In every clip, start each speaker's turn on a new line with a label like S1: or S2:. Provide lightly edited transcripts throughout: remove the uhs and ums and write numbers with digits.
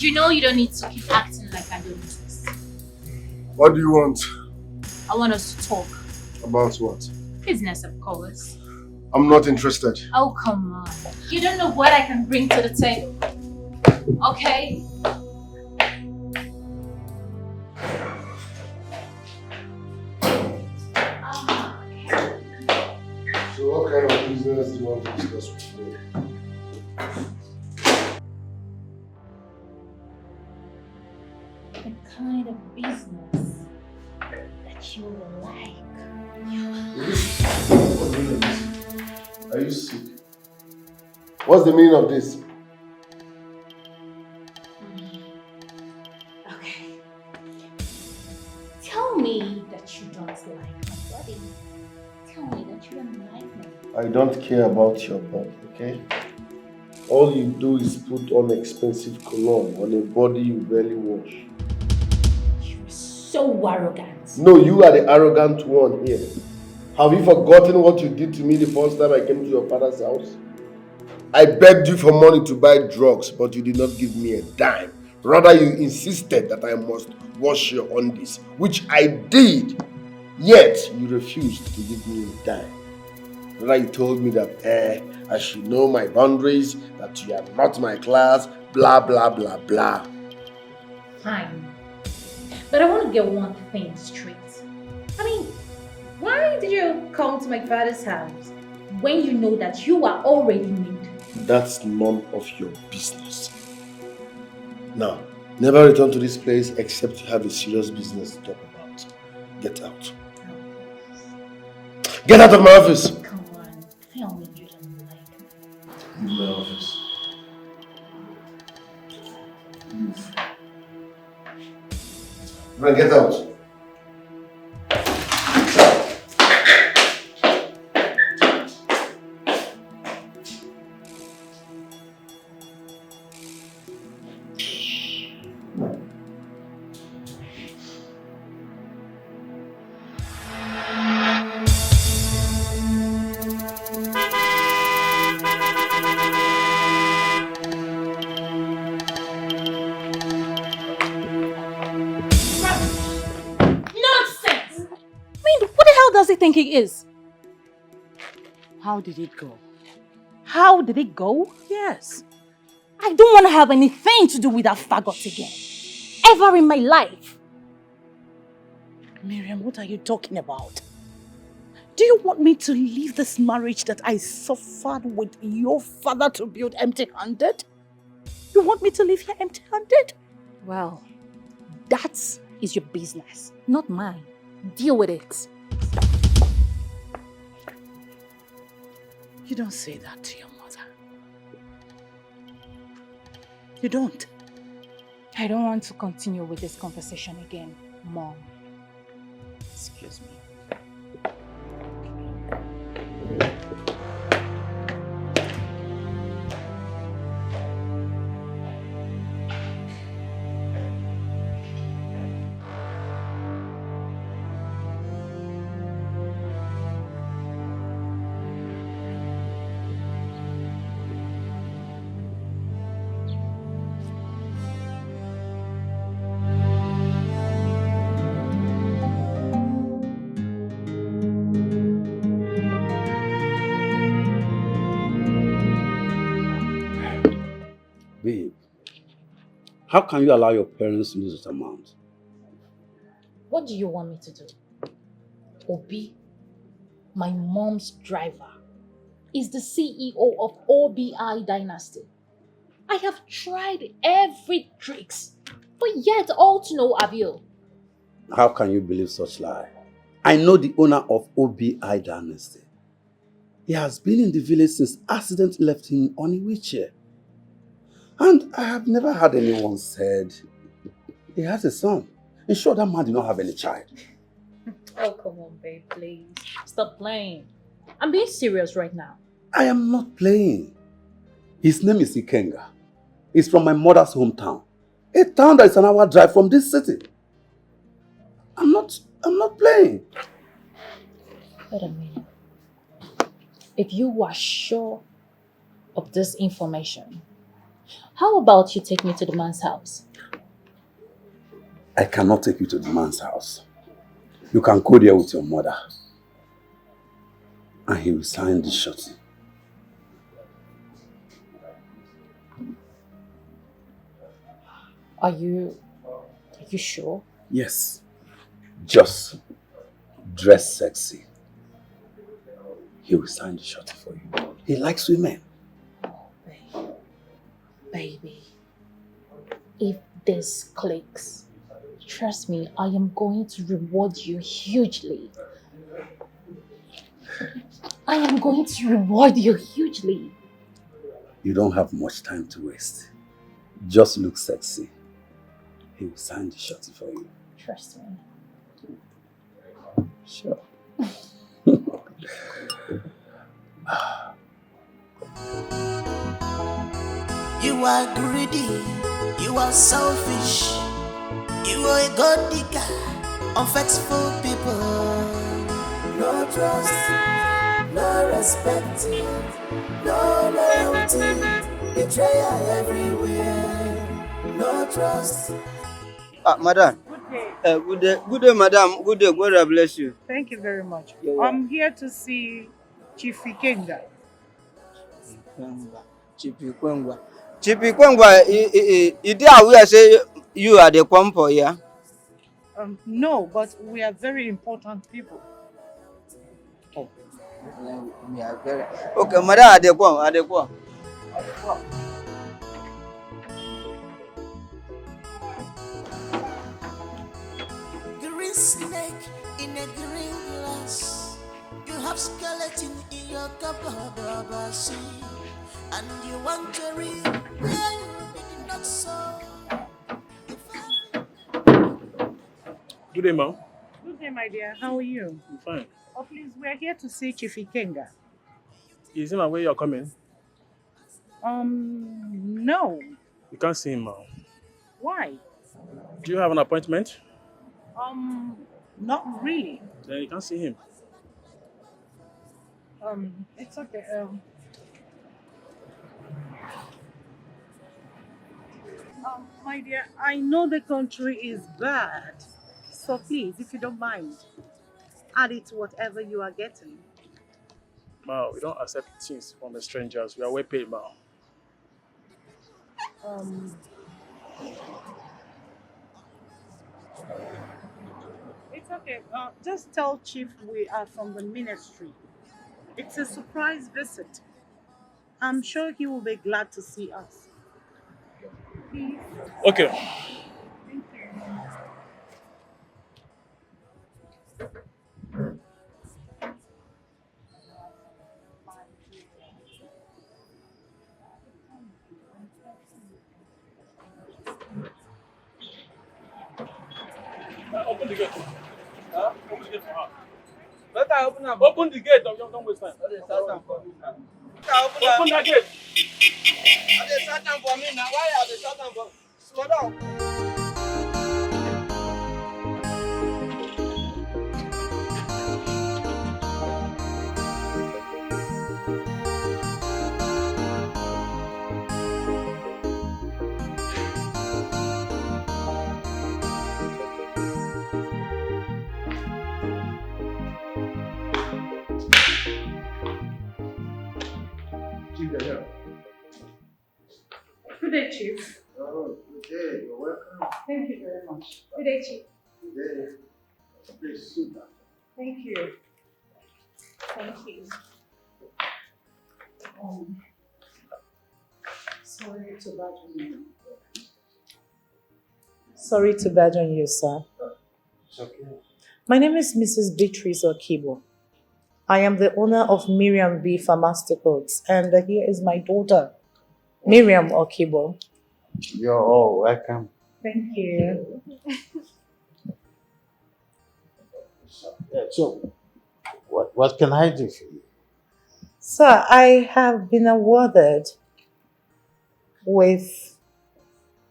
S1: You know you don't need to keep acting like I don't exist.
S2: What do you want?
S1: I want us to talk.
S2: About what?
S1: Business, of course.
S2: I'm not interested.
S1: Oh, come on. You don't know what I can bring to the table. Okay?
S2: So what kind of business do you want to discuss with me?
S1: The kind of business that you will like.
S2: What's the meaning of this? Are you sick? What's the meaning of this?
S1: Okay. Tell me that you don't like my body. Tell me that you don't like me.
S2: I don't care about your body, okay? All you do is put on expensive cologne on a body you barely wash.
S1: You're so arrogant.
S2: No, you are the arrogant one here. Have you forgotten what you did to me the first time I came to your father's house? I begged you for money to buy drugs, but you did not give me a dime. Rather, you insisted that I must wash your undies, which I did. Yet, you refused to give me a dime. Rather, you told me that I should know my boundaries, that you are not my class, blah, blah, blah, blah.
S1: Fine. But I want to get one thing straight. I mean, why did you come to my father's house when you know that you are already made?
S2: That's none of your business. Now, never return to this place except you have a serious business to talk about. Get out. Get out of my office!
S1: Come on, tell me you don't like me.
S2: Leave my office. Move. Now get out.
S3: Think he is? How did it go? How did it go? Yes. I don't want to have anything to do with that faggot again. Ever in my life. Miriam, what are you talking about? Do you want me to leave this marriage that I suffered with your father to build empty-handed? You want me to leave here empty-handed? Well, that is your business, not mine. Deal with it. You don't say that to your mother. You don't.
S1: I don't want to continue with this conversation again, Mom.
S3: Excuse me.
S4: Babe, how can you allow your parents to use this amount?
S1: What do you want me to do? Obi, my mom's driver, is the CEO of OBI Dynasty. I have tried every tricks, but yet all to no avail.
S4: How can you believe such lie? I know the owner of OBI Dynasty. He has been in the village since accident left him on a wheelchair. And I have never heard anyone said he has a son. In short, that man did not have any child.
S1: Oh, come on, babe, please. Stop playing. I'm being serious right now.
S4: I am not playing. His name is Ikenga. He's from my mother's hometown. A town that is an hour drive from this city. I'm not playing.
S1: Wait a minute. If you are sure of this information, How about you take me to the man's house?
S4: I cannot take you to the man's house. You can go there with your mother. And he will sign the shorty.
S1: Are you sure?
S4: Yes. Just dress sexy. He will sign the shorty for you. He likes women.
S1: Baby, if this clicks, trust me, I am going to reward you hugely. I am going to reward you hugely.
S4: You don't have much time to waste. Just look sexy. He will sign the shorty for you.
S1: Trust me.
S4: Sure.
S5: You are greedy, you are selfish, you are a god digger, unfaithful people. No trust, no respect, no loyalty, betrayal everywhere. No trust.
S6: Madam.
S3: Good day.
S6: Good day, madam. Good day. God bless you.
S3: Thank you very much.
S6: You're welcome.
S3: I'm here to see Chief Ikenga.
S6: Chipi Kwengwa. Chipi Kwengwa, you did aware say you are the kwampo, yeah?
S3: No, but we are very important people.
S6: Oh. We are very... Okay, madam, adequate.
S5: Green snake in a green glass. You have skeleton in your cupboard, see, and you want to read where you did not sow.
S7: Good day, ma'am.
S3: Good day, my dear. How are you?
S7: I'm fine.
S3: Oh, please, we are here to see Chief Ikenga.
S7: Is him aware you're coming?
S3: No.
S7: You can't see him, ma'am.
S3: Why?
S7: Do you have an appointment?
S3: Not really.
S7: Then you can't see him.
S3: It's okay. My dear, I know the country is bad. So please, if you don't mind, add it to whatever you are getting.
S7: Ma'am, we don't accept things from the strangers. We are well paid, ma'am.
S3: It's okay. Just tell Chief we are from the ministry. It's a surprise visit. I'm sure he will be glad to see us. Please.
S7: Okay.
S3: Thank you.
S7: Open the gate.
S6: Huh?
S7: Open the gate for her.
S6: Let her open up.
S7: Open the gate. Don't waste time.
S6: Open
S7: Open that gate.
S6: they shut down for me now. Why are they shut down for? Slow down.
S3: Good day, Chief.
S2: Oh, good day. You're welcome.
S3: Thank you very much. Good day, Chief.
S2: Good day. Please sit down.
S3: Thank you. Thank you. Sorry to badger you. Sorry to badger you, sir.
S2: It's okay.
S3: My name is Mrs. Beatrice Okibo. I am the owner of Miriam B. Pharmaceuticals, and here is my daughter, Miriam Okibo.
S2: You're all welcome.
S3: Thank you.
S2: So, what can I do for you?
S3: Sir, I have been awarded with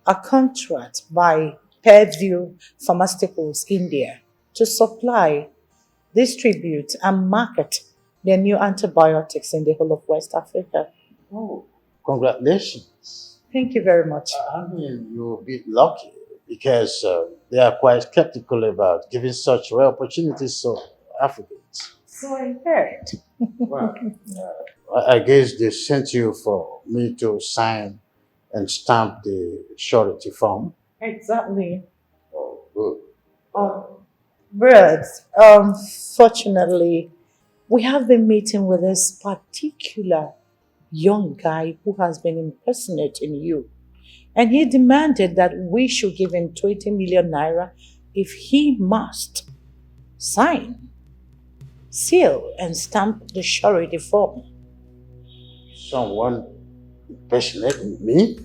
S3: a contract by Purview Pharmaceuticals India to supply, distribute, and market their new antibiotics in the whole of West Africa.
S2: Oh, congratulations.
S3: Thank you very much.
S8: I mean, you're a bit lucky because they are quite skeptical about giving such rare opportunities to Africans.
S3: So I heard.
S8: Well, I guess they sent you for me to sign and stamp the surety form.
S3: Exactly.
S8: Oh, good.
S3: But fortunately, we have been meeting with this particular young guy who has been impersonating you. And he demanded that we should give him 20 million naira if he must sign, seal, and stamp the surety form.
S8: Someone impersonating me?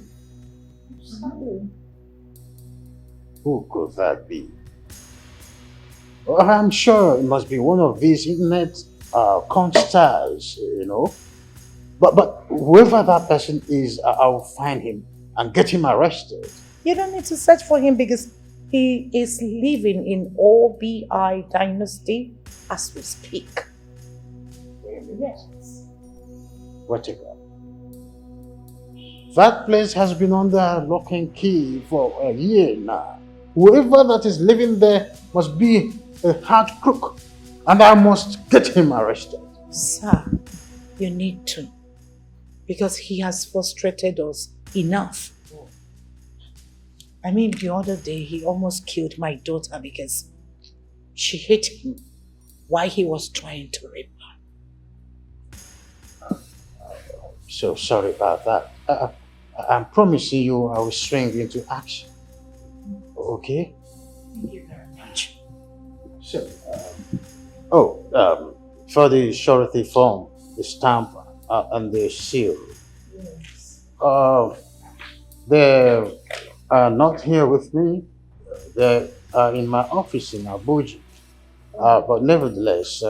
S8: Who could that be? Well, I'm sure it must be one of these internet con stars, But whoever that person is, I'll find him and get him arrested.
S3: You don't need to search for him because he is living in OBI Dynasty as we speak. Yes.
S8: What about? That place has been under lock and key for a year now. Whoever that is living there must be a hard crook, and I must get him arrested.
S3: Sir, you need to, because he has frustrated us enough. I mean, the other day he almost killed my daughter because she hit him while he was trying to rape her.
S8: So sorry about that. I'm promising you I will swing into action. Okay?
S3: Thank you very much.
S8: So, for the surety form, the stamp, and the seal.
S3: Yes.
S8: They are not here with me. They are in my office in Abuja. But nevertheless,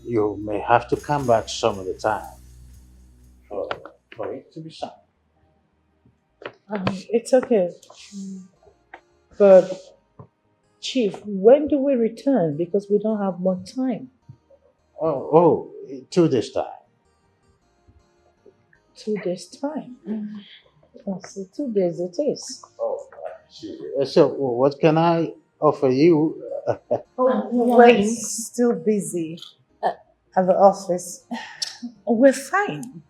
S8: you may have to come back some other time for it to be signed.
S3: It's okay. But, Chief, when do we return? Because we don't have much time.
S8: 2 days time.
S3: 2 days' time. Oh, so 2 days it is.
S8: So what can I offer you?
S3: We're still busy at the office. We're fine.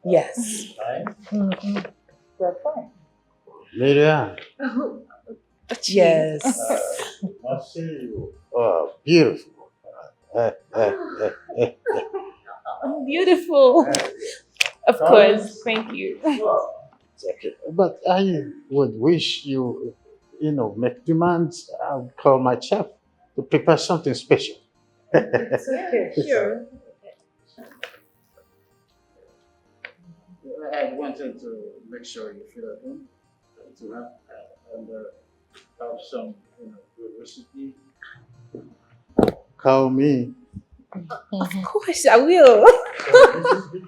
S3: Yes. Mm-hmm. We're fine.
S8: Miriam.
S3: Yes.
S8: I'll see you. Oh, beautiful.
S9: Beautiful. Of course. Thank you.
S8: Okay. But I would wish you, make demands. I'll call my chef to prepare something special.
S3: It's okay.
S9: Sure.
S8: I wanted to make sure you feel at home to have some, good recipe. Call me.
S9: Of course, I will.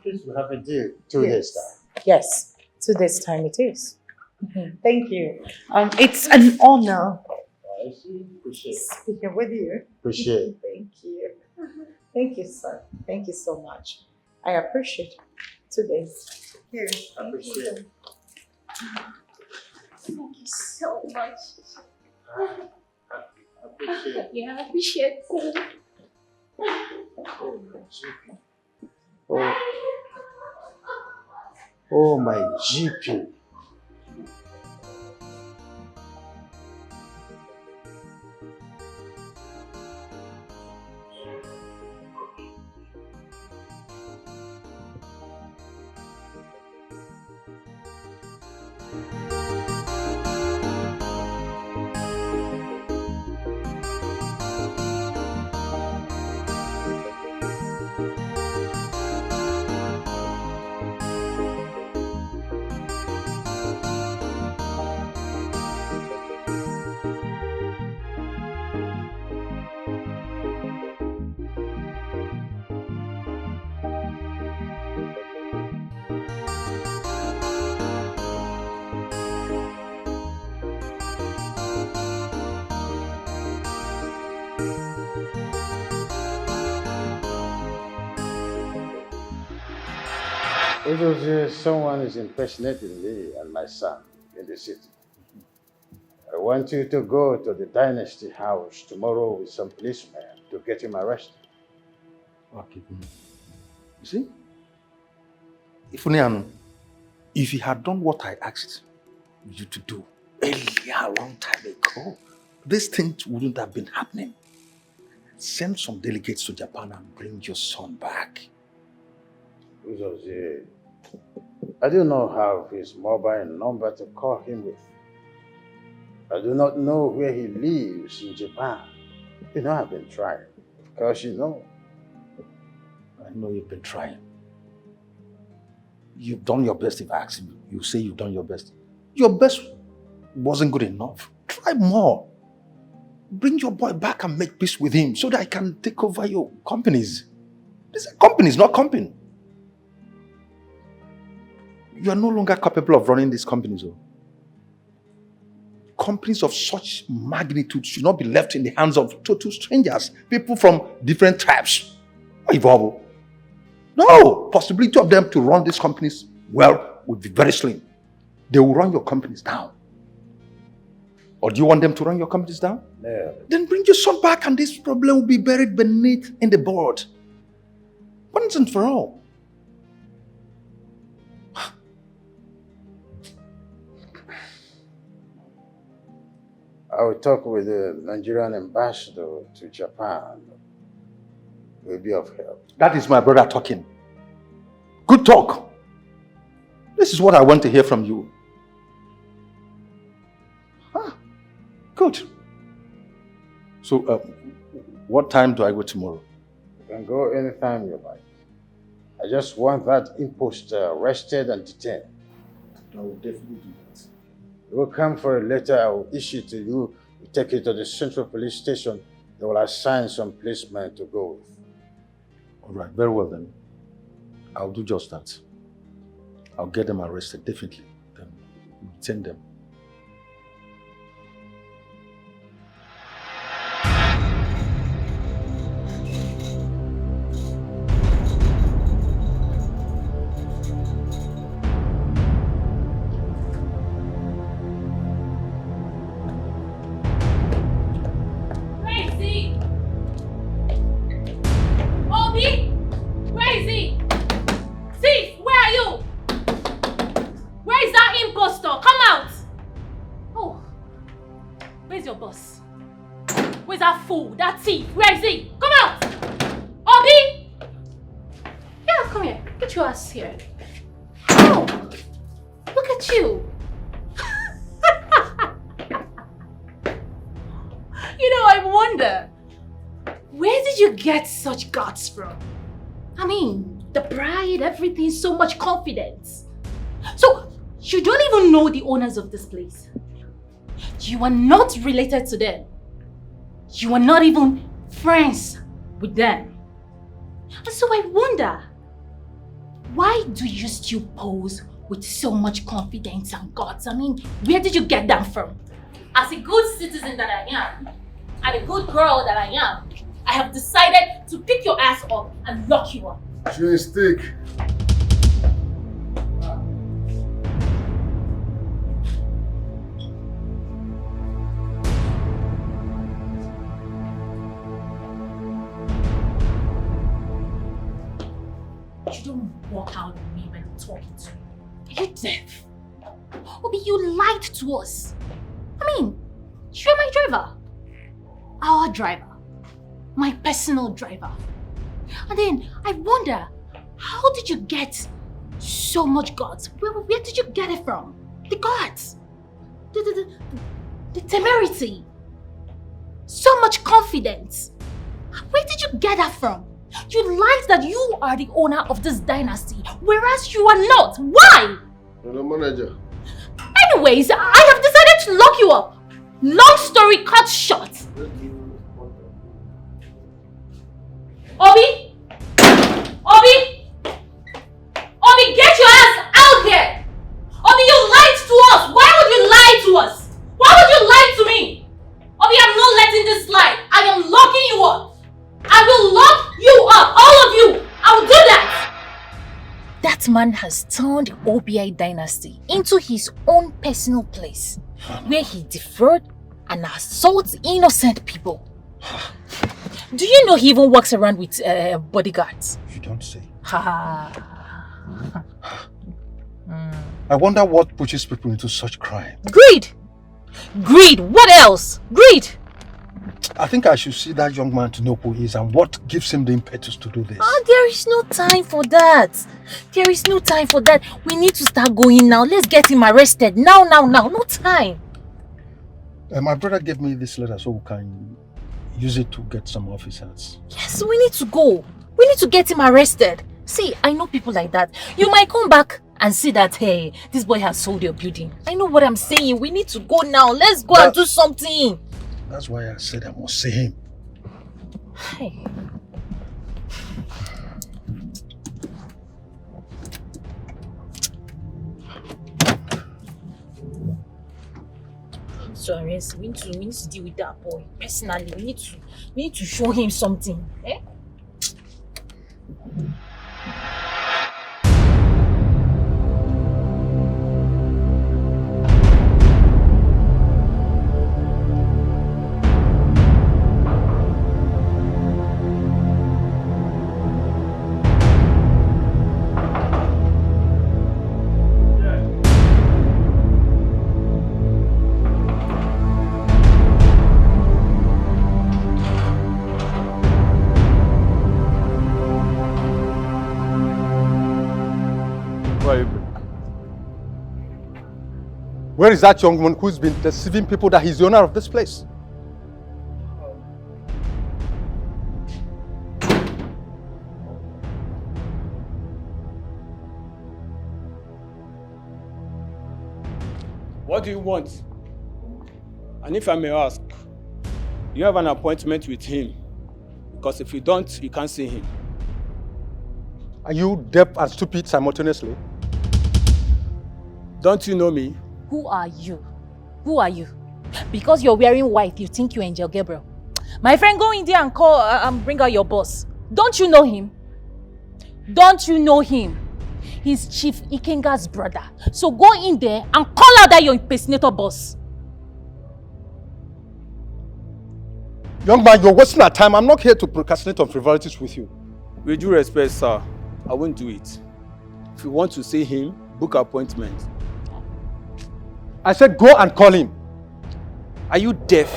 S8: This will have a deal 2 days time.
S3: Yes. 2 days' time it is. Thank you. It's an honor
S8: I see. Appreciate it.
S3: speaking with you.
S8: Appreciate it.
S3: Thank you. Thank you, sir. Thank you so much. I appreciate 2 days. Here.
S8: Appreciate it.
S9: Thank you so much.
S8: Appreciate it.
S9: Yeah, I appreciate it.
S8: Oh, my GP. It was someone is impersonating me and my son in the city. I want you to go to the Dynasty house tomorrow with some policemen to get him arrested.
S10: Okay. You see? If you had done what I asked you to do earlier, a long time ago, these things wouldn't have been happening. Send some delegates to Japan and bring your son back.
S8: I do not have his mobile number to call him with. I do not know where he lives in Japan. You know, I've been trying. Of course, you know.
S10: I know you've been trying. You've done your best. If I ask you, you say you've done your best. Your best wasn't good enough. Try more. Bring your boy back and make peace with him so that I can take over your companies. These are companies, not company. You are no longer capable of running these companies. Companies of such magnitude should not be left in the hands of total strangers, people from different tribes. No, possibility of them to run these companies well would be very slim. They will run your companies down. Or do you want them to run your companies down?
S8: Yeah.
S10: Then bring your son back and this problem will be buried beneath in the board. Once and for all.
S8: I will talk with the Nigerian ambassador to Japan. It will be of help.
S10: That is my brother talking. Good talk. This is what I want to hear from you. Good. So, what time do I go tomorrow?
S8: You can go anytime you like. I just want that impostor arrested and detained.
S10: I will definitely do that.
S8: You will come for a letter I will issue to you. You take it to the central police station. They will assign some policemen to go with.
S10: All right, very well then. I'll do just that. I'll get them arrested, definitely. Then detain them.
S1: Here. Oh, look at you. I wonder, where did you get such guts from? I mean, the pride, everything, so much confidence. So, you don't even know the owners of this place. You are not related to them. You are not even friends with them. And so I wonder, why do you still pose with so much confidence and guts? I mean, where did you get them from? As a good citizen that I am, and a good girl that I am, I have decided to pick your ass up and lock you up.
S2: Chewing stick.
S1: You don't walk out on me when I'm talking to you. Are you deaf? Obi, you lied to us. I mean, you're my driver. Our driver. My personal driver. And then I wonder, how did you get so much guts? Where did you get it from? The guts. The temerity. So much confidence. Where did you get that from? You lied that you are the owner of this dynasty, whereas you are not. Why?
S2: I'm the manager.
S1: Anyways, I have decided to lock you up. Long story cut short. Obi? Obi? Obi, get your ass out here! Obi, you lied to us! Why would you lie to us? Why would you lie to me? Obi, I'm not letting this slide. I am locking you up. I will lock you up, all of you. I will do that.
S3: That
S1: That man has turned OBI Dynasty into his own personal place, where he defraud and assaults innocent people. Do you know he even walks around with bodyguards?
S10: You don't say.
S1: Ha.
S10: I wonder what pushes people into such crime.
S1: Greed! Greed! What else? Greed!
S10: I think I should see that young man to know who he is and what gives him the impetus to do this.
S1: There is no time for that. There is no time for that. We need to start going now. Let's get him arrested. Now. No time.
S10: My brother gave me this letter so we can use it to get some officers.
S1: Yes, we need to go. We need to get him arrested. See, I know people like that. You might come back and see that, hey, this boy has sold your building. I know what I'm saying. We need to go now. Let's go and do something.
S10: That's why I said I must see him.
S1: Hey. So arrest, we need to deal with that boy personally. We need to show him something. Eh?
S10: Where is that young man who's been deceiving people that he's the owner of this place?
S11: What do you want? And if I may ask, you have an appointment with him, because if you don't, you can't see him.
S10: Are you deaf and stupid simultaneously?
S11: Don't you know me?
S1: Who are you? Who are you? Because you're wearing white, you think you're Angel Gabriel. My friend, go in there and call and bring out your boss. Don't you know him? Don't you know him? He's Chief Ikenga's brother. So go in there and call out that your impersonator boss.
S10: Young man, you're wasting our time. I'm not here to procrastinate on frivolities with you.
S11: With due respect, sir, I won't do it. If you want to see him, book appointment.
S10: I said go and call him.
S11: Are you deaf?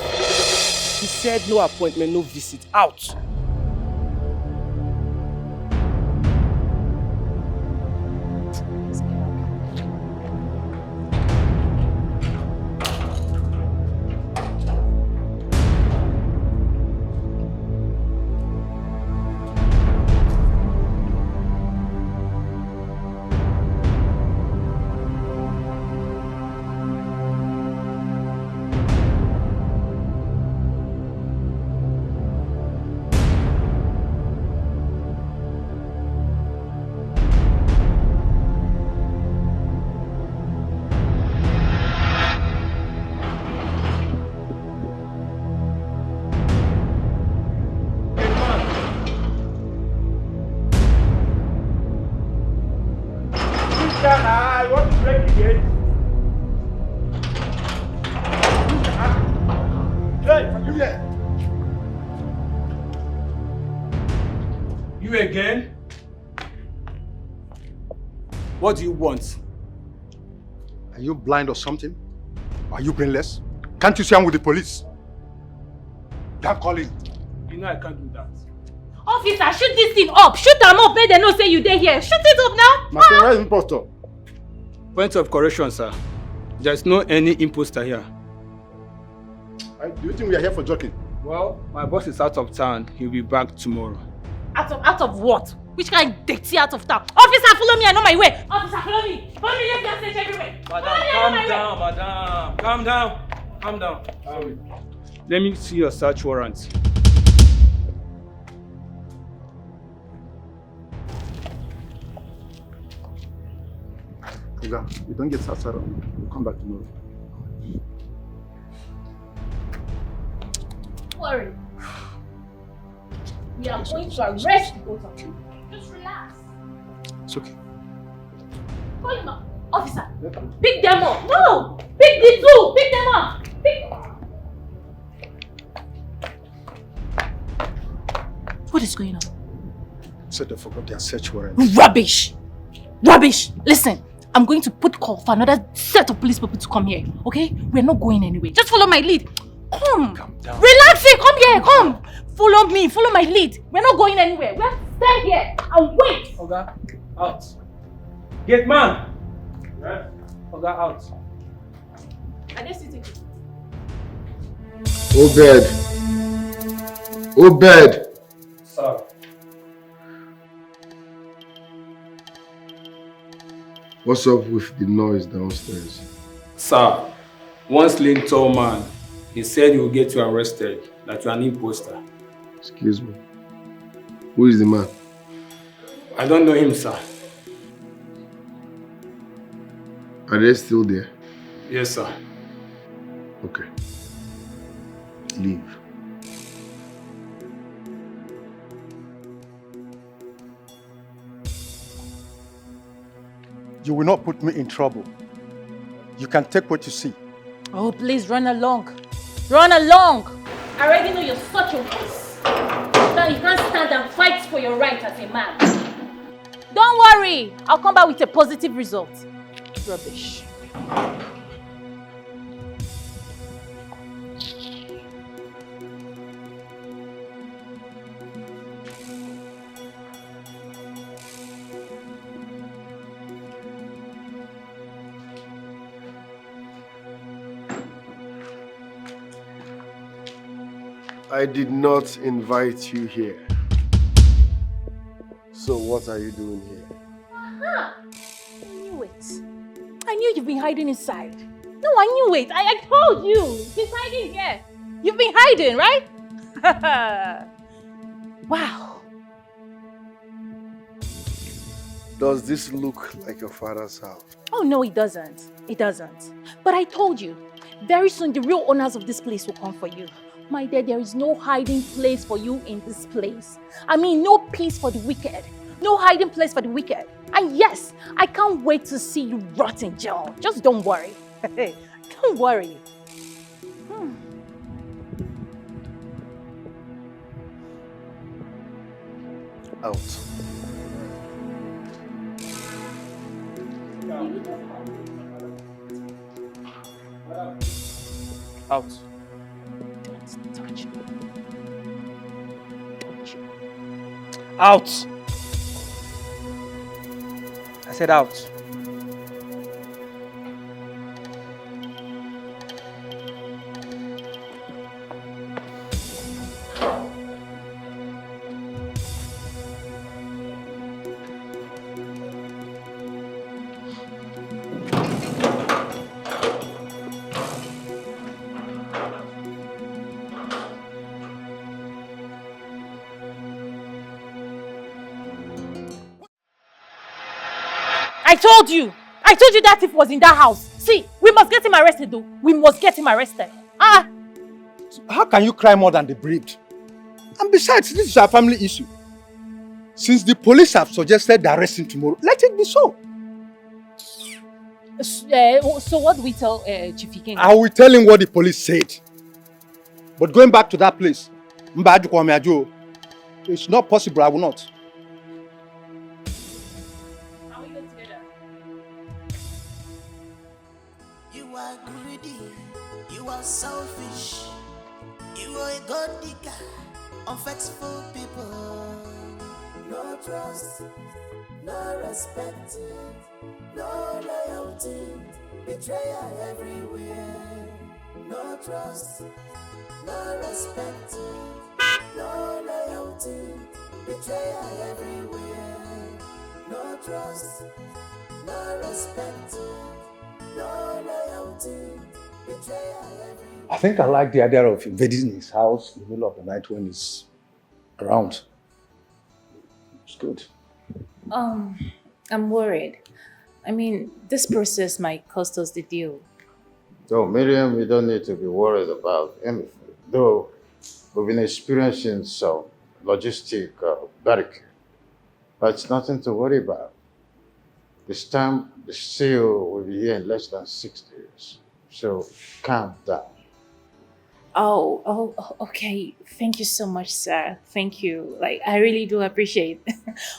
S11: He said no appointment, no visit. Out!
S12: I want to break the gate. Hey, are you here?
S11: You again? What do you want?
S10: Are you blind or something? Are you brainless? Can't you see I'm with the police? Can't call him.
S11: You know I can't do that.
S1: Officer, shoot this thing up. Shoot them up. Make them know say you there here. Shoot it up now.
S10: My friend, where is impostor?
S11: Point of correction, sir. There's no any imposter here.
S10: Do you think we are here for joking?
S11: Well, my boss is out of town. He'll be back tomorrow.
S1: Out of what? Which kind of dirty out of town? Officer, follow me. I know my way. Officer, follow me. Follow me. Let's just search everywhere.
S11: Madam, calm down. Calm down. Let me see your search warrant.
S10: Oga, you don't get Sasara. We'll come back tomorrow.
S1: Don't worry. We are going to arrest both of you. Just relax.
S10: It's okay.
S1: Call him up. Officer, pick them up. No! Pick the two! Pick them up! Pick... What is going on?
S10: Said they forgot their search warrant.
S1: Rubbish! Rubbish! Listen, I'm going to put call for another set of police people to come here, okay? We're not going anywhere. Just follow my lead. Come!
S10: Calm down.
S1: Relax it! Come here! Come! Follow me! Follow my lead! We're not going anywhere. We have to stand here and wait!
S11: Oga, out. Gate man! Yes? Oga, out.
S1: Are they sitting?
S2: Obed. Obed.
S11: Sir.
S2: What's up with the noise downstairs?
S11: Sir, one slim tall man, he said he will get you arrested, that you are an impostor.
S2: Excuse me. Who is the man?
S11: I don't know him, sir.
S2: Are they still there?
S11: Yes, sir.
S2: Okay. Leave.
S10: You will not put me in trouble. You can take what you see.
S1: Oh, please run along. Run along! I already know you're such a wuss. Now you can't stand and fight for your right as a man. Don't worry, I'll come back with a positive result. Rubbish.
S2: I did not invite you here. So what are you doing here?
S1: Aha! I knew it. I knew you've been hiding inside. No, I knew it. I told you. He's hiding here. You've been hiding, right? Wow.
S2: Does this look like your father's house?
S1: Oh, no, it doesn't. It doesn't. But I told you, very soon the real owners of this place will come for you. My dear, there is no hiding place for you in this place. I mean, no peace for the wicked. No hiding place for the wicked. And yes, I can't wait to see you rot in jail. Just don't worry. Don't worry.
S2: Out.
S11: Out.
S1: Don't touch me. Don't you.
S11: Out! I said out.
S1: I told you that thief was in that house. See, we must get him arrested though. We must get him arrested. Ah!
S10: How can you cry more than the bereaved? And besides, this is a family issue. Since the police have suggested the arresting tomorrow, let it be so.
S1: So what do we tell Chief Ikenga?
S10: I will tell him what the police said. But going back to that place, it's not possible, I will not.
S5: You are greedy, you are selfish, you are a god digger, unfaithful people. No trust, no respect, no loyalty, betrayal everywhere. No trust, no respect, no loyalty, betrayal everywhere. No trust, no respect, no loyalty, betrayal everywhere.
S10: I think I like the idea of invading his house in the middle of the night when he's around. It's good.
S9: I'm worried. I mean, this process might cost us the deal.
S8: So, Miriam, you don't need to be worried about anything. Though we've been experiencing some logistic barricade, but it's nothing to worry about. The stamp, the seal will be here in less than 6 days. So calm down.
S9: Okay. Thank you so much, sir. Thank you. Like, I really do appreciate.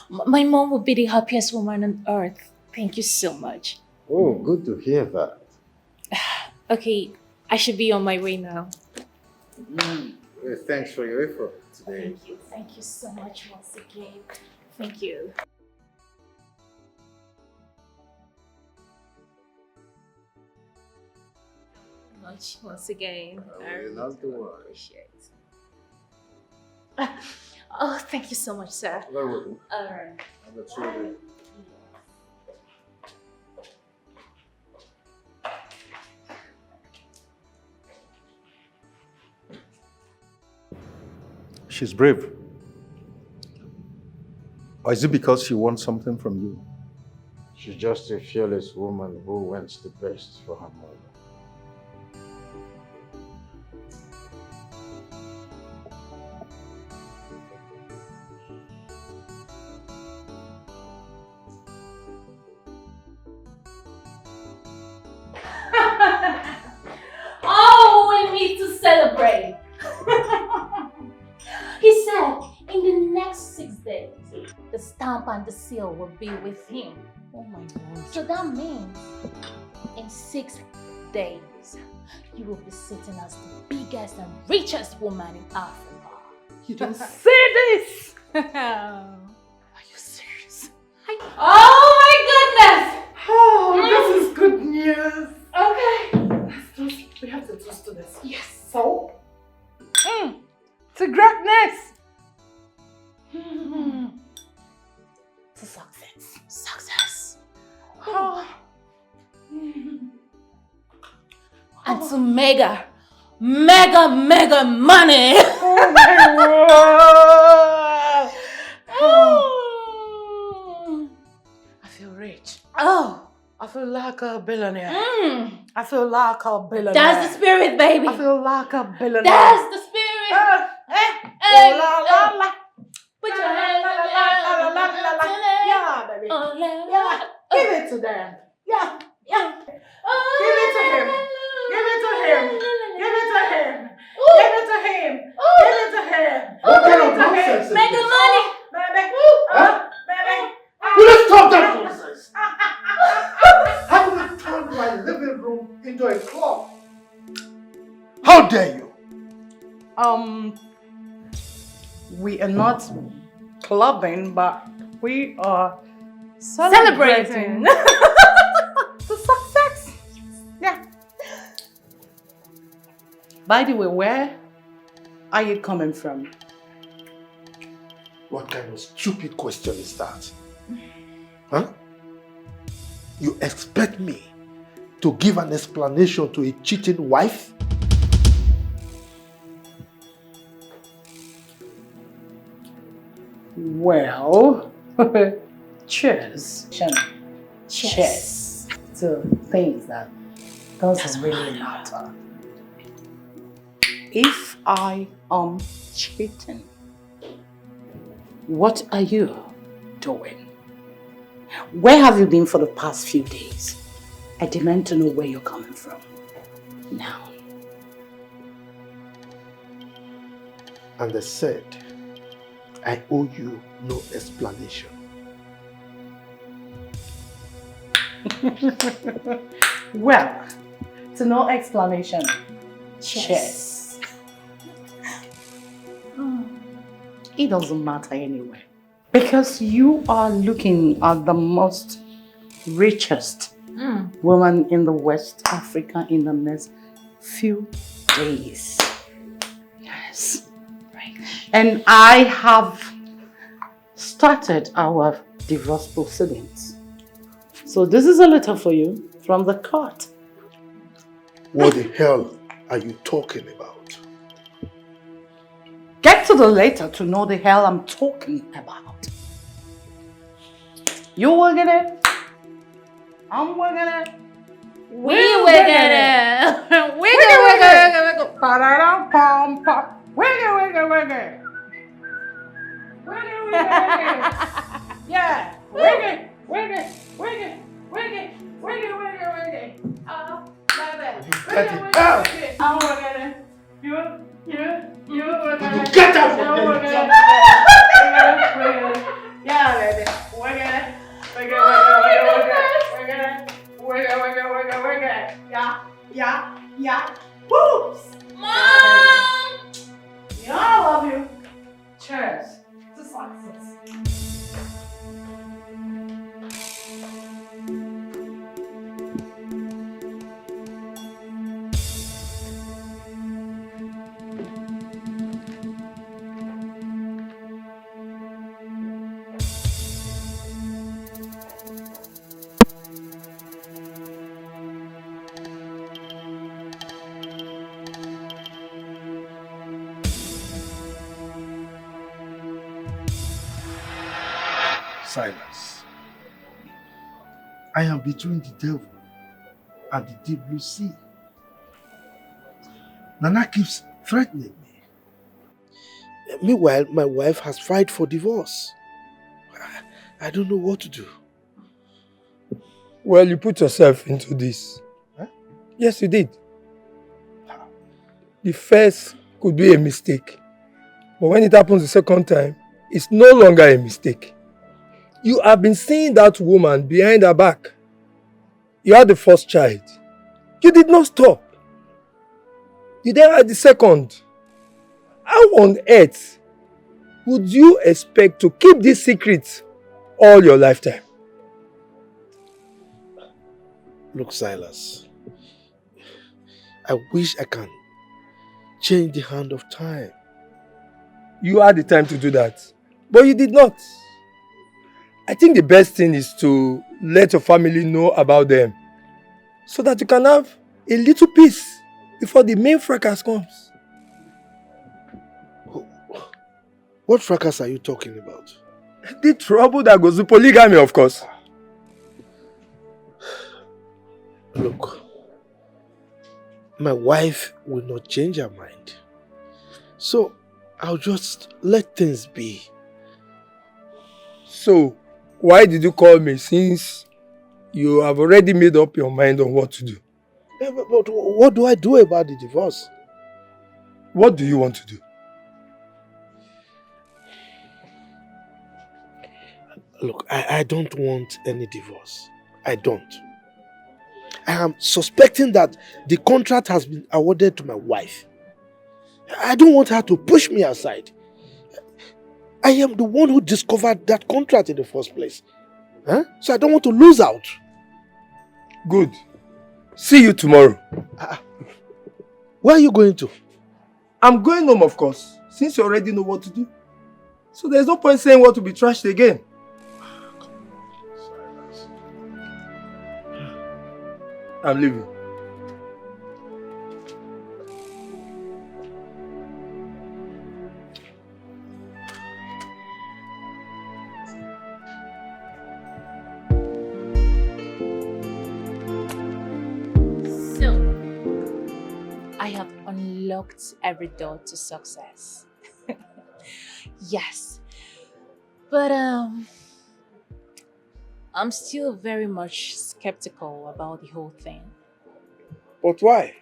S9: My mom would be the happiest woman on earth. Thank you so much.
S8: Oh, good to hear that.
S9: Okay, I should be on my way now.
S8: Well, thanks for your effort today.
S9: Thank you so much once again. Thank you. Much once again. I really do appreciate. Oh, thank you so much, sir.
S8: Very welcome.
S9: All right.
S10: She's brave. Or is it because she wants something from you?
S8: She's just a fearless woman who wants the best for her mother.
S1: Oh, we need to celebrate. He said in the next 6 days, the stamp and the seal will be with him.
S3: Oh my God.
S1: So that means in 6 days, you will be sitting as the biggest and richest woman in Africa.
S3: You don't say this!
S1: Are you serious? Oh my goodness!
S3: Oh, this is good news.
S1: Okay.
S3: We have to toast to this.
S1: Yes.
S3: So? To greatness!
S1: To success. Success.
S3: Oh.
S1: And to mega money.
S3: Oh my word! I feel rich.
S1: Oh.
S3: I feel like a billionaire. I feel like a billionaire.
S1: That's the spirit, baby.
S3: I feel like a billionaire.
S1: That's the spirit.
S3: Oh, la, la, la.
S1: Put your hands
S3: Yeah, baby. Yeah. Give it to them. Yeah. Yeah. Give it to him. Give it to him. Give it to him. Give it to him. Give it to him.
S2: What kind of nonsense is
S1: Make the
S2: this?
S1: money.
S3: Baby. Baby.
S2: Will you stop that nonsense? How will you turn my living room into a club? How dare you?
S3: We are not clubbing, but we are
S1: Celebrating.
S3: the success. Yeah. By the way, where are you coming from?
S2: What kind of stupid question is that? Huh? You expect me to give an explanation to a cheating wife?
S3: Well, cheers. Cheers to things that doesn't really matter. If I am cheating, what are you doing? Where have you been for the past few days? I demand to know where you're coming from. Now.
S2: And they said, I owe you no explanation.
S3: Well, to no explanation. Cheers. It doesn't matter anyway. Because you are looking at the most richest woman in the West Africa in the next few days. Yes. Right. And I have started our divorce proceedings. So this is a letter for you from the court.
S2: What the hell are you talking about?
S3: Get to the letter to know the hell I'm talking about. You will get it. I'm working it.
S1: We will get it.
S3: Wiggle. Pa-da-dum, pom, pom. Wiggle. Yeah. Wiggle.
S12: Get out from there!
S3: Yeah. Whoops! Mom! You know I love you. Cheers. To success.
S10: Silas, I am between the devil and the deep blue sea. Nana keeps threatening me.
S2: Meanwhile, my wife has filed for divorce. I don't know what to do.
S13: Well, you put yourself into this.
S10: Huh?
S13: Yes, you did. The first could be a mistake. But when it happens the second time, it's no longer a mistake. You have been seeing that woman behind her back. You had the first child. You did not stop. You then had the second. How on earth would you expect to keep this secret all your lifetime?
S2: Look, Silas, I wish I can change the hand of time.
S13: You had the time to do that, but you did not. I think the best thing is to let your family know about them so that you can have a little peace before the main fracas comes.
S2: What fracas are you talking about?
S13: The trouble that goes with polygamy, of course.
S2: Look, my wife will not change her mind. So, I'll just let things be.
S13: So, why did you call me since you have already made up your mind on what to do?
S2: Yeah, but what do I do about the divorce?
S13: What do you want to do?
S2: Look, I don't want any divorce. I don't. I am suspecting that the contract has been awarded to my wife. I don't want her to push me aside. I am the one who discovered that contract in the first place. Huh? So I don't want to lose out.
S13: Good. See you tomorrow.
S2: Where are you going to?
S13: I'm going home, of course, since you already know what to do. So there's no point saying what to be trashed again. I'm leaving.
S1: So, I have unlocked every door to success. Yes. But I'm still very much skeptical about the whole thing.
S2: But why?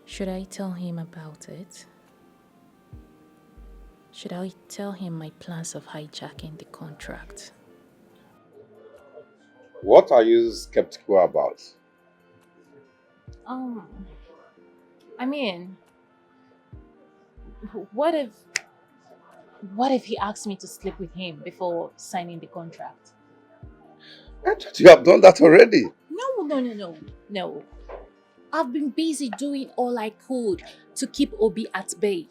S1: Should I tell him about it? Should I tell him my plans of hijacking the contract?
S4: What are you skeptical about?
S1: I mean, what if he asks me to sleep with him before signing the contract?
S4: I thought you have done that already.
S1: No. I've been busy doing all I could to keep Obi at bay.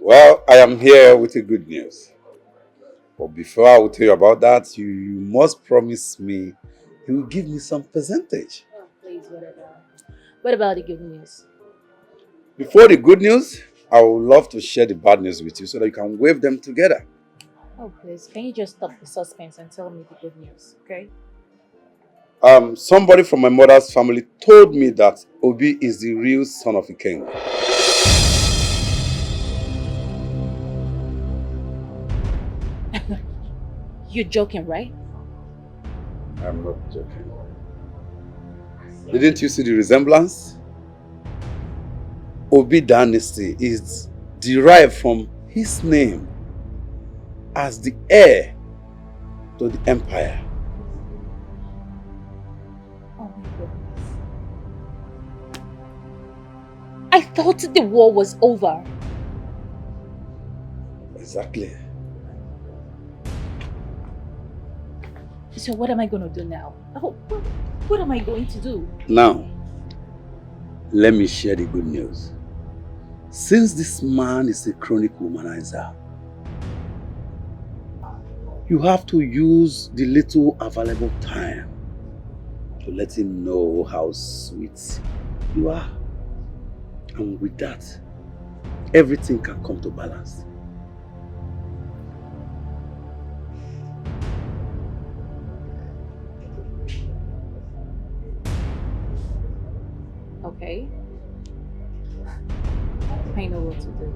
S4: Well, I am here with the good news. But before I will tell you about that, you must promise me you will give me some percentage.
S1: Oh, please, whatever. What about the good news?
S4: Before the good news, I would love to share the bad news with you so that you can wave them together.
S1: Oh, please, can you just stop the suspense and tell me the good news, okay?
S4: Somebody from my mother's family told me that Obi is the real son of a king.
S1: You're joking, right?
S4: I'm not joking. Didn't you see the resemblance? Obi Dynasty is derived from his name as the heir to the empire.
S1: Oh my goodness. I thought the war was over.
S4: Exactly.
S1: So what am I going to do now? What am I going to do?
S4: Now, let me share the good news. Since this man is a chronic womanizer, you have to use the little available time to let him know how sweet you are. And with that, everything can come to balance.
S1: Okay. I know what to do.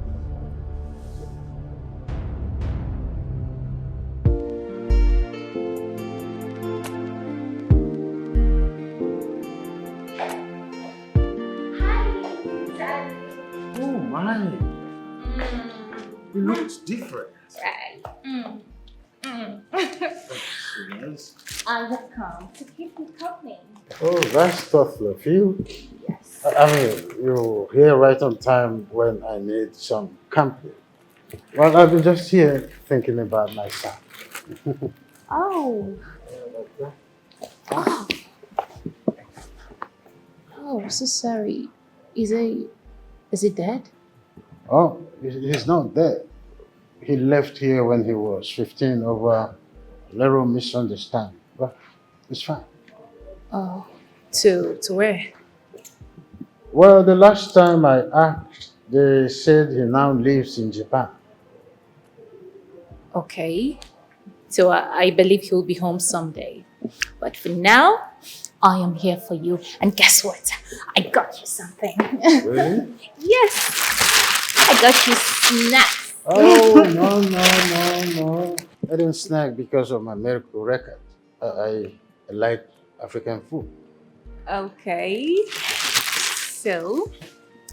S8: Oh my. It looks different.
S1: Right.
S8: Yes.
S1: I have come to keep you company.
S8: Oh, that's thoughtful of you.
S1: Yes.
S8: I mean, you're here right on time when I need some company. Well, I've been just here thinking about my son.
S1: Oh. Oh. Oh, so sorry. Is he dead?
S8: Oh, he's not dead. He left here when he was 15 over a little misunderstanding. But it's fine.
S1: Oh. To where?
S8: Well, the last time I asked, they said he now lives in Japan.
S1: Okay. So I believe he'll be home someday. But for now, I am here for you. And guess what? I got you something.
S8: Really?
S1: Yes. I got you snacks.
S8: Oh, no. I didn't snack because of my medical record. I like African food.
S1: Okay. So,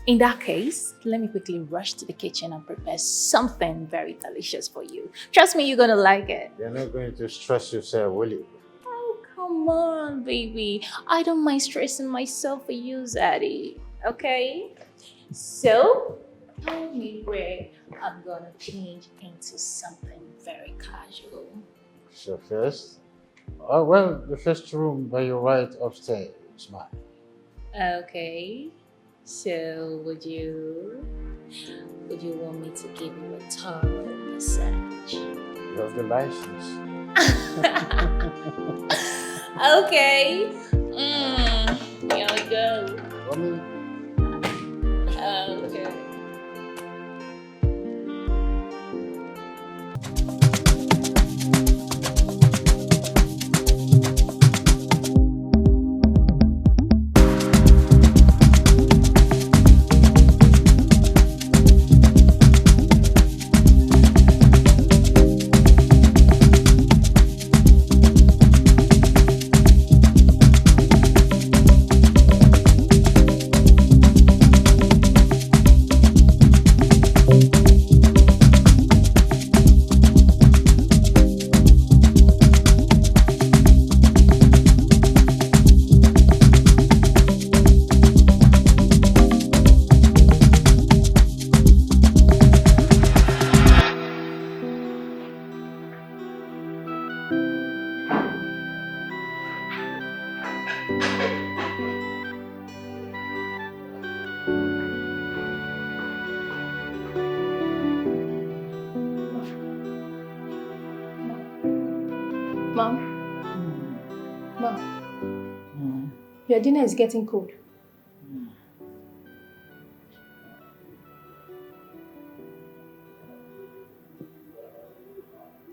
S1: in that case, let me quickly rush to the kitchen and prepare something very delicious for you. Trust me, you're gonna like it.
S8: You're not going to stress yourself, will you?
S1: Oh, come on, baby. I don't mind stressing myself for you, Zaddy. Okay? So, tell me where I'm gonna change into something very casual.
S8: So first, oh well, the first room by your right upstairs is mine.
S1: Okay. So, would you want me to give you a thorough massage?
S8: You have the license.
S1: Okay. Here we go. Okay.
S14: Mom, your dinner is getting cold.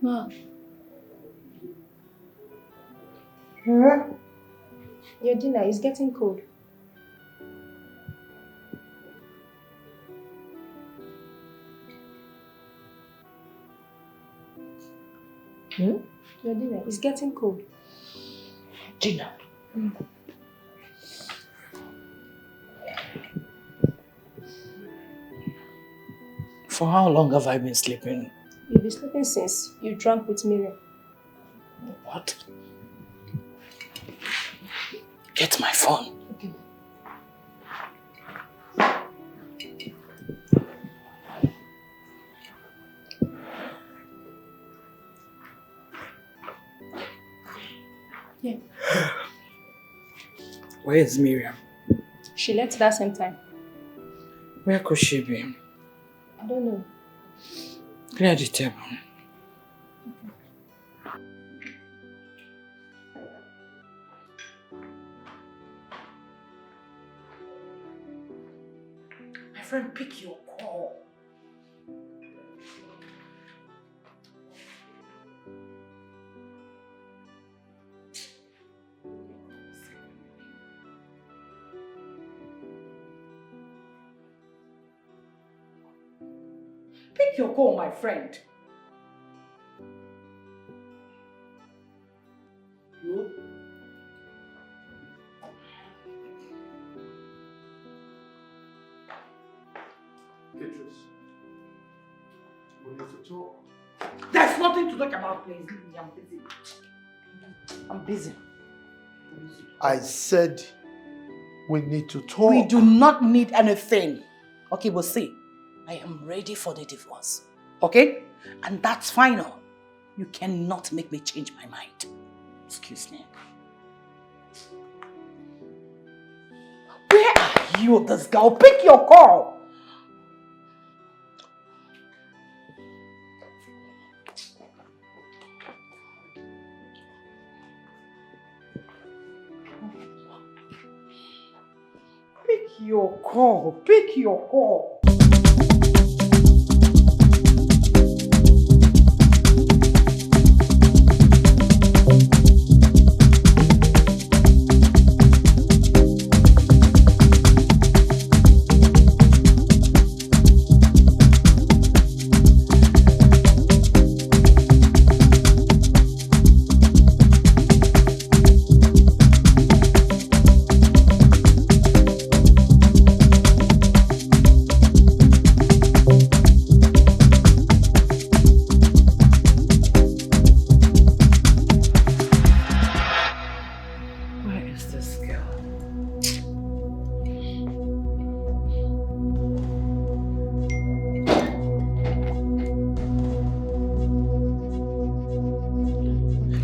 S14: Mom. Your dinner is getting cold. Your dinner is getting cold.
S13: Dinner.
S3: For how long have I been sleeping?
S14: You've been sleeping since you drank with Miriam.
S3: What? Get my phone.
S14: Okay. Yeah.
S3: Where is Miriam?
S14: She left that same time.
S3: Where could she be?
S14: I don't know.
S3: Clear the table. My friend, pick your call. Pick your call, my friend.
S2: No. Beatrice, we need to talk.
S3: There's nothing to talk about, please. I'm busy. I'm busy.
S10: I said we need to talk.
S3: We do not need anything. Okay, we'll see. I am ready for the divorce. Okay? And that's final. You cannot make me change my mind. Excuse me. Where are you, this girl? Pick your call. Pick your call. Pick your call.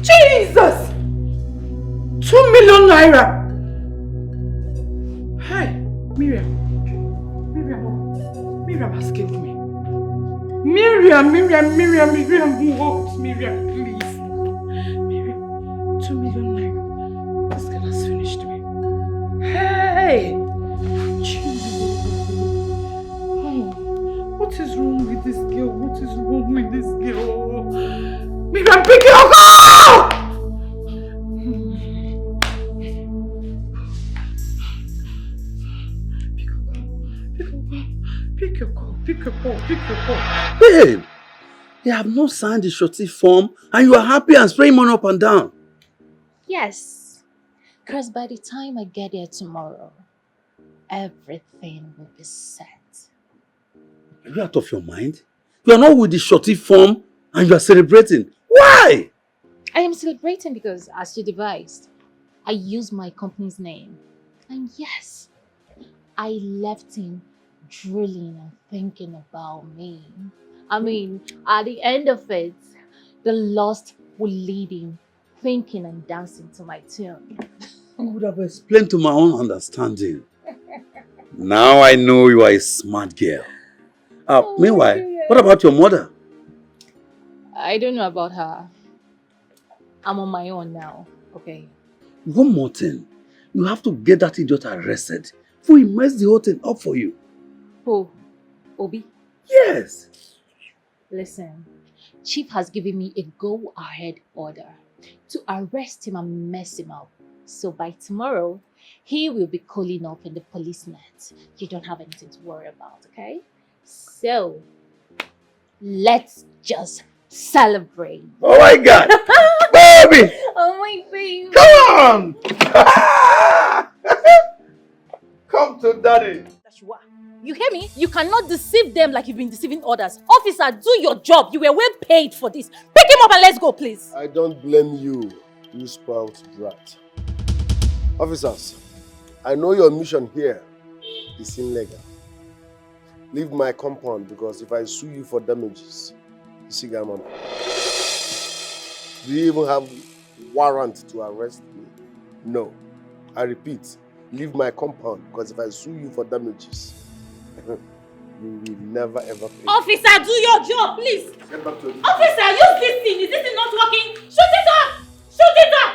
S3: Jesus! 2 million naira! Hey, Miriam. Miriam has killed me. Miriam, what? Miriam, please. Miriam, 2 million naira. This girl has finished me. Hey! Oh, what is wrong with this girl? What is wrong with this girl? Miriam, pick your call! Pick your call.
S4: Babe, they have not signed the shorty form and you are happy and spraying money up and down.
S1: Yes, because by the time I get there tomorrow, everything will be set.
S4: Are you out of your mind? You are not with the shorty form and you are celebrating. Why?
S1: I am celebrating because, as you devised, I used my company's name. And yes, I left him drooling and thinking about me. I mean, at the end of it, the lost will lead him thinking and dancing to my tune.
S4: I would have explained to my own understanding. Now I know you are a smart girl. Meanwhile, what about your mother?
S1: I don't know about her. I'm on my own now, okay?
S4: One more thing. You have to get that idiot arrested before he messed the whole thing up for you.
S1: Who? Obi?
S4: Yes.
S1: Listen, Chief has given me a go-ahead order to arrest him and mess him up. So by tomorrow, he will be calling up in the police net. You don't have anything to worry about, okay? So, let's just celebrate.
S4: Oh my God! Baby!
S1: Oh my baby!
S4: Come on! Come to daddy.
S3: That you are.
S1: You hear me? You cannot deceive them like you've been deceiving others. Officer, do your job. You were well paid for this. Pick him up and let's go, please.
S2: I don't blame you, you spoiled brat. Officers, I know your mission here is illegal. Leave my compound because if I sue you for damages, you see, Gamma, do you even have warrant to arrest me? No. I repeat, leave my compound because if I sue you for damages, you will never ever pay.
S1: Officer, do your job, please.
S2: Get back to it.
S1: Officer, use this thing. Is this thing not working? Shoot it up! Shoot it up!